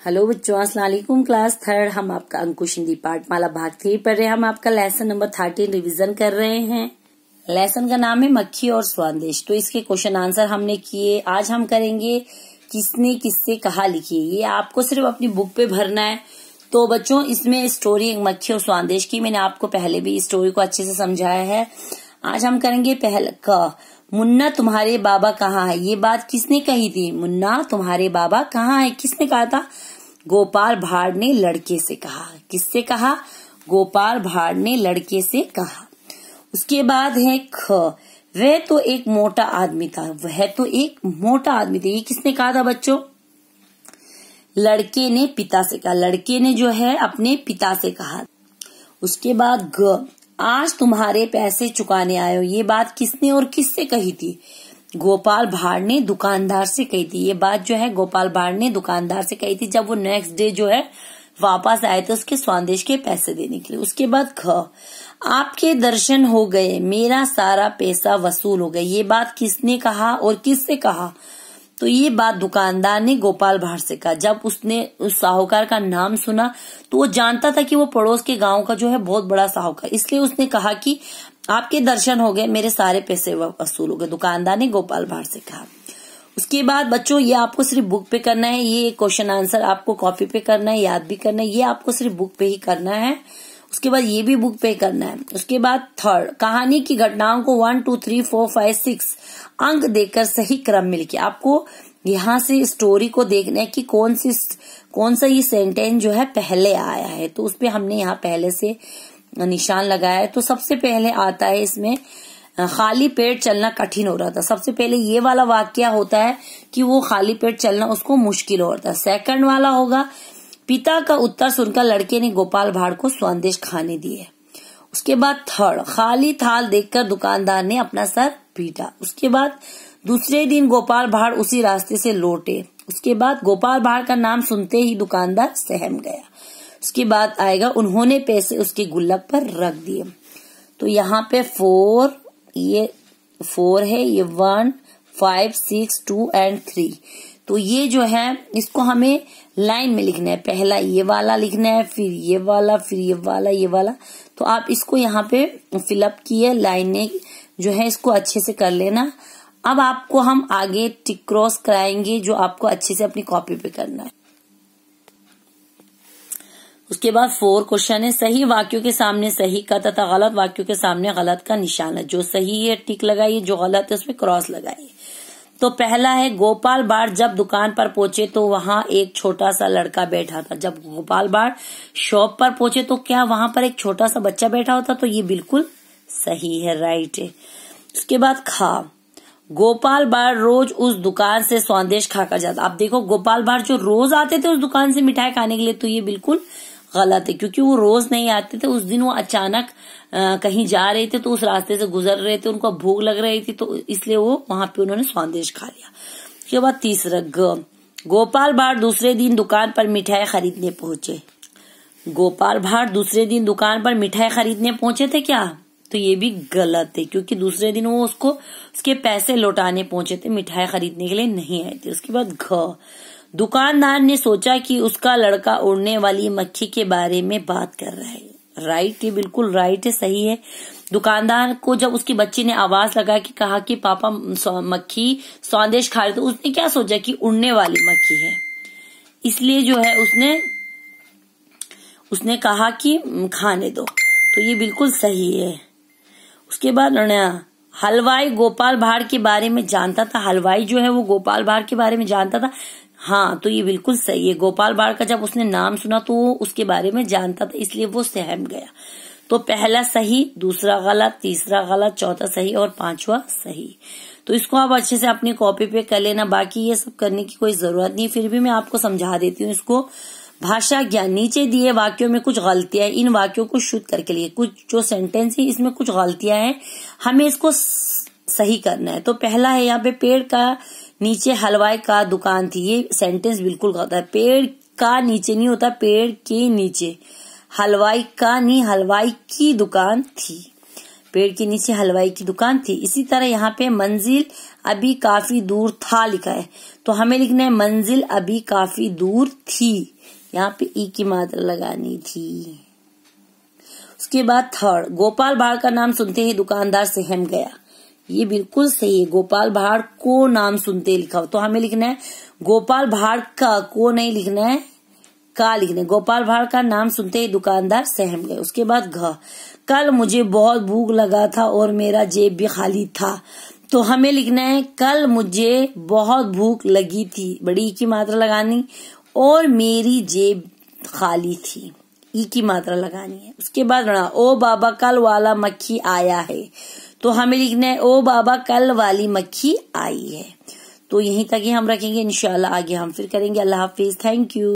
Hello बच्चों, अस्सलाम वालेकुम। क्लास थर्ड हम आपका अंकुश हिंदी पाठमाला भाग 3 पढ़ रहे हैं। हम आपका लेसन नंबर 13 रिवीजन कर रहे हैं। लेसन का नाम है मक्खी और स्वादेश। तो इसके क्वेश्चन आंसर हमने किए। आज हम करेंगे किसने किससे कहा लिखिए। ये आपको सिर्फ अपनी बुक पे भरना है। तो बच्चों, इसमें स्टोरी मक्खी और स्वादेश की मैंने आपको पहले भी स्टोरी को अच्छे से समझाया है। आज हम करेंगे पहले क। मुन्ना तुम्हारे बाबा कहाँ है। ये बात किसने कही थी। मुन्ना तुम्हारे बाबा कहाँ है, किसने कहा था। गोपाल भाड़ ने लड़के से कहा। किससे कहा। गोपाल भाड़ ने लड़के से कहा। उसके बाद है ख। वह तो एक मोटा आदमी था। वह तो एक मोटा आदमी था। ये किसने कहा था बच्चों। लड़के ने पिता से कहा। लड़के ने जो है अपने पिता से कहा। उसके बाद ग। आज तुम्हारे पैसे चुकाने आए हो। ये बात किसने और किससे कही थी। गोपाल भाड़ ने दुकानदार से कही थी। ये बात जो है गोपाल भाड़ ने दुकानदार से कही थी जब वो नेक्स्ट डे जो है वापस आए थे उसके स्वादेश के पैसे देने के लिए। उसके बाद ख। आपके दर्शन हो गए, मेरा सारा पैसा वसूल हो गया। ये बात किसने कहा और किससे कहा। तो ये बात दुकानदार ने गोपाल भाड़ से कहा। जब उसने उस साहूकार का नाम सुना तो वो जानता था कि वो पड़ोस के गांव का जो है बहुत बड़ा साहूकार, इसलिए उसने कहा कि आपके दर्शन हो गए, मेरे सारे पैसे वसूल हो गए। दुकानदार ने गोपाल भाड़ से कहा। उसके बाद बच्चों, ये आपको सिर्फ बुक पे करना है। ये क्वेश्चन आंसर आपको कॉपी पे करना है, याद भी करना है। ये आपको सिर्फ बुक पे ही करना है। उसके बाद ये भी बुक पे करना है। उसके बाद थर्ड, कहानी की घटनाओं को 1 2 3 4 5 6 अंक देकर सही क्रम में लिखिए। आपको यहाँ से स्टोरी को देखना है कि कौन सा ये सेंटेंस जो है पहले आया है। तो उसपे हमने यहाँ पहले से निशान लगाया है। तो सबसे पहले आता है इसमें खाली पेट चलना कठिन हो रहा था। सबसे पहले ये वाला वाक्य होता है कि वो खाली पेट चलना उसको मुश्किल हो रहा था। सेकंड वाला होगा पिता का उत्तर सुनकर लड़के ने गोपाल भाड़ को स्वादेश खाने दिए। उसके बाद थर्ड, खाली थाल देखकर दुकानदार ने अपना सर पीटा। उसके बाद दूसरे दिन गोपाल भाड़ उसी रास्ते से लौटे। उसके बाद गोपाल भाड़ का नाम सुनते ही दुकानदार सहम गया। उसके बाद आएगा उन्होंने पैसे उसके गुल्लक पर रख दिए। तो यहाँ पे 4, ये 4 है, ये 1 5 6 2 एंड 3। तो ये जो है इसको हमें लाइन में लिखना है। पहला ये वाला लिखना है, फिर ये वाला, फिर ये वाला, ये वाला। तो आप इसको यहाँ पे फिलअप किए, लाइनें जो है इसको अच्छे से कर लेना। अब आपको हम आगे टिक क्रॉस कराएंगे जो आपको अच्छे से अपनी कॉपी पे करना है। उसके बाद 4 क्वेश्चन है, सही वाक्यों के सामने सही का तथा गलत वाक्यों के सामने गलत का निशान है। जो सही है टिक लगाइए, जो गलत है उसमें क्रॉस लगाइए। तो पहला है, गोपाल भाड़ जब दुकान पर पहुंचे तो वहां एक छोटा सा लड़का बैठा था। जब गोपाल भाड़ शॉप पर पहुंचे तो क्या वहां पर एक छोटा सा बच्चा बैठा होता। तो ये बिल्कुल सही है, राइट है। उसके बाद खा। गोपाल भाड़ रोज उस दुकान से स्वादेश खाकर जाता। आप देखो, गोपाल भाड़ जो रोज आते थे उस दुकान से मिठाई खाने के लिए, तो ये बिल्कुल गलत है क्योंकि वो रोज नहीं आते थे। उस दिन वो अचानक कहीं जा रहे थे तो उस रास्ते से गुजर रहे थे, उनको भूख लग रही थी तो इसलिए वो वहां पे उन्होंने स्वादेश खा लिया। उसके बाद तीसरा ग। गोपाल भाड़ दूसरे दिन दुकान पर मिठाई खरीदने पहुंचे। गोपाल भाड़ दूसरे दिन दुकान पर मिठाई खरीदने पहुंचे थे क्या। तो ये भी गलत है क्योंकि दूसरे दिन वो उसके पैसे लौटाने पहुंचे थे, मिठाई खरीदने के लिए नहीं आए थे। उसके बाद घ। दुकानदार ने सोचा कि उसका लड़का उड़ने वाली मक्खी के बारे में बात कर रहा है। राइट है, बिल्कुल राइट है, सही है। दुकानदार को जब उसकी बच्ची ने आवाज लगा कि कहा कि पापा मक्खी स्वादेश खा रही, तो उसने क्या सोचा कि उड़ने वाली मक्खी है, इसलिए जो है उसने कहा कि खाने दो। तो ये बिल्कुल सही है। उसके बाद हलवाई गोपाल भाड़ के बारे में जानता था। हलवाई जो है वो गोपाल भाड़ के बारे में जानता था। हाँ, तो ये बिल्कुल सही है। गोपाल भाड़ का जब उसने नाम सुना तो वो उसके बारे में जानता था, इसलिए वो सहम गया। तो पहला सही, दूसरा गलत, तीसरा गलत, चौथा सही और पांचवा सही। तो इसको आप अच्छे से अपनी कॉपी पे कर लेना। बाकी ये सब करने की कोई जरूरत नहीं, फिर भी मैं आपको समझा देती हूँ इसको। भाषा ज्ञान। नीचे दिए वाक्यों में कुछ गलतियां हैं, इन वाक्यों को शुद्ध करके लिए। कुछ जो सेंटेंस है इसमें कुछ गलतियां हैं, हमें इसको सही करना है। तो पहला है यहाँ पे, पेड़ का नीचे हलवाई का दुकान थी। ये सेंटेंस बिल्कुल गलत है। पेड़ का नीचे नहीं होता, पेड़ के नीचे। हलवाई का नहीं, हलवाई की दुकान थी। पेड़ के नीचे हलवाई की दुकान थी। इसी तरह यहाँ पे मंजिल अभी काफी दूर था लिखा है, तो हमें लिखना है मंजिल अभी काफी दूर थी। यहाँ पे ई की मात्रा लगानी थी। उसके बाद थर्ड, गोपाल भाड़ का नाम सुनते ही दुकानदार सहम गया। ये बिल्कुल सही है, गोपाल भाड़ को नाम सुनते लिखा हो, तो हमें लिखना है गोपाल भाड़ का, को नहीं लिखना है, का लिखना है। गोपाल भाड़ का नाम सुनते ही दुकानदार सहम गए। उसके बाद घ, कल मुझे बहुत भूख लगा था और मेरा जेब भी खाली था, तो हमें लिखना है कल मुझे बहुत भूख लगी थी, बड़ी ई की मात्रा लगानी, और मेरी जेब खाली थी, ई की मात्रा लगानी है। उसके बाद ओ बाबा कल वाला मक्खी आया है, तो हमें लिखना है ओ बाबा कल वाली मक्खी आई है। तो यहीं तक ही हम रखेंगे, इंशाल्लाह आगे हम फिर करेंगे। अल्लाह हाफिज, थैंक यू।